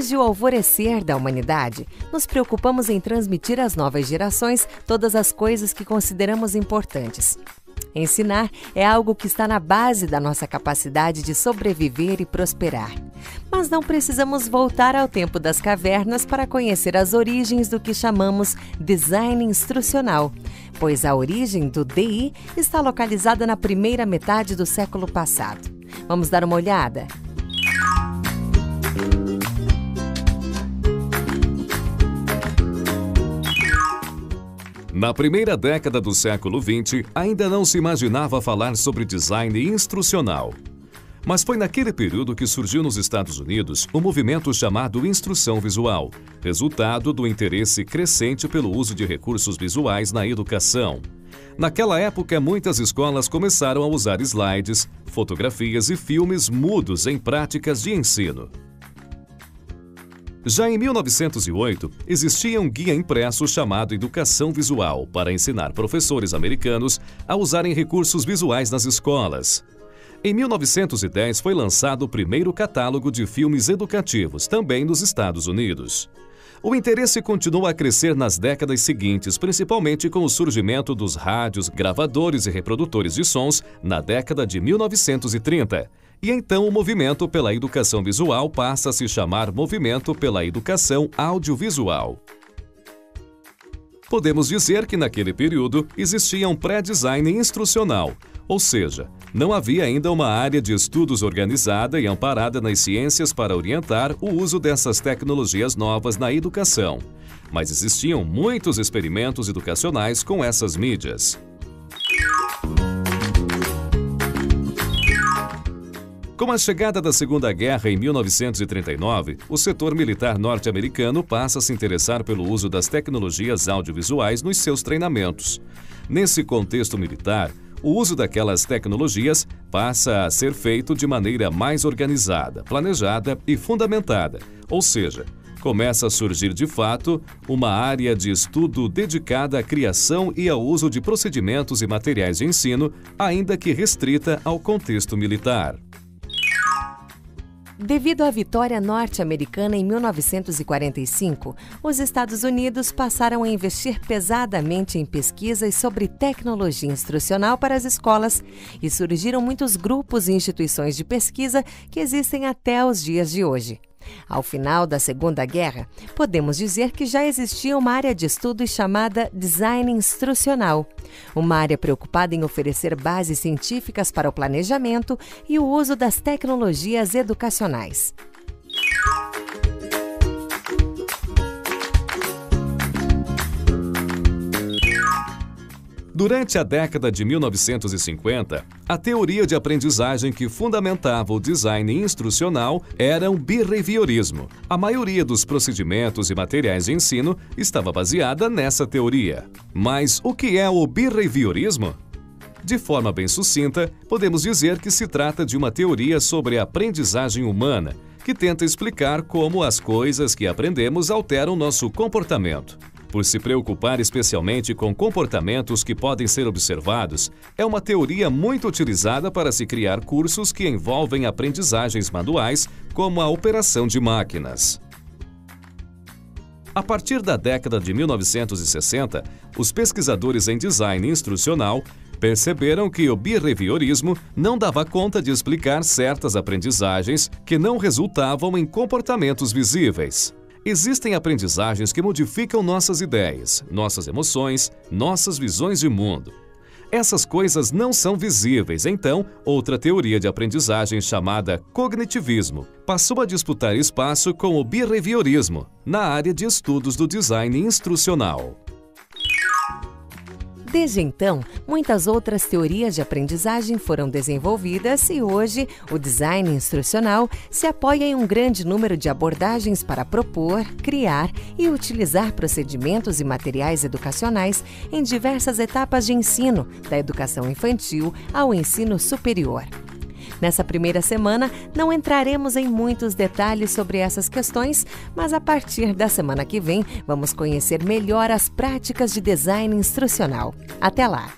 Desde o alvorecer da humanidade, nos preocupamos em transmitir às novas gerações todas as coisas que consideramos importantes. Ensinar é algo que está na base da nossa capacidade de sobreviver e prosperar. Mas não precisamos voltar ao tempo das cavernas para conhecer as origens do que chamamos design instrucional, pois a origem do DI está localizada na primeira metade do século passado. Vamos dar uma olhada? Na primeira década do século XX, ainda não se imaginava falar sobre design instrucional. Mas foi naquele período que surgiu nos Estados Unidos o movimento chamado instrução visual, resultado do interesse crescente pelo uso de recursos visuais na educação. Naquela época, muitas escolas começaram a usar slides, fotografias e filmes mudos em práticas de ensino. Já em 1908, existia um guia impresso chamado Educação Visual para ensinar professores americanos a usarem recursos visuais nas escolas. Em 1910 foi lançado o primeiro catálogo de filmes educativos, também nos Estados Unidos. O interesse continuou a crescer nas décadas seguintes, principalmente com o surgimento dos rádios, gravadores e reprodutores de sons na década de 1930. E então o movimento pela educação visual passa a se chamar Movimento pela Educação Audiovisual. Podemos dizer que naquele período existia um pré-design instrucional, ou seja, não havia ainda uma área de estudos organizada e amparada nas ciências para orientar o uso dessas tecnologias novas na educação, mas existiam muitos experimentos educacionais com essas mídias. Com a chegada da Segunda Guerra em 1939, o setor militar norte-americano passa a se interessar pelo uso das tecnologias audiovisuais nos seus treinamentos. Nesse contexto militar, o uso daquelas tecnologias passa a ser feito de maneira mais organizada, planejada e fundamentada, ou seja, começa a surgir de fato uma área de estudo dedicada à criação e ao uso de procedimentos e materiais de ensino, ainda que restrita ao contexto militar. Devido à vitória norte-americana em 1945, os Estados Unidos passaram a investir pesadamente em pesquisas sobre tecnologia instrucional para as escolas e surgiram muitos grupos e instituições de pesquisa que existem até os dias de hoje. Ao final da Segunda Guerra, podemos dizer que já existia uma área de estudos chamada design instrucional, uma área preocupada em oferecer bases científicas para o planejamento e o uso das tecnologias educacionais. Durante a década de 1950, a teoria de aprendizagem que fundamentava o design instrucional era o behaviorismo. A maioria dos procedimentos e materiais de ensino estava baseada nessa teoria. Mas o que é o behaviorismo? De forma bem sucinta, podemos dizer que se trata de uma teoria sobre a aprendizagem humana, que tenta explicar como as coisas que aprendemos alteram nosso comportamento. Por se preocupar especialmente com comportamentos que podem ser observados, é uma teoria muito utilizada para se criar cursos que envolvem aprendizagens manuais, como a operação de máquinas. A partir da década de 1960, os pesquisadores em design instrucional perceberam que o behaviorismo não dava conta de explicar certas aprendizagens que não resultavam em comportamentos visíveis. Existem aprendizagens que modificam nossas ideias, nossas emoções, nossas visões de mundo. Essas coisas não são visíveis, então, outra teoria de aprendizagem chamada cognitivismo passou a disputar espaço com o behaviorismo na área de estudos do design instrucional. Desde então, muitas outras teorias de aprendizagem foram desenvolvidas e hoje o design instrucional se apoia em um grande número de abordagens para propor, criar e utilizar procedimentos e materiais educacionais em diversas etapas de ensino, da educação infantil ao ensino superior. Nessa primeira semana, não entraremos em muitos detalhes sobre essas questões, mas a partir da semana que vem, vamos conhecer melhor as práticas de design instrucional. Até lá!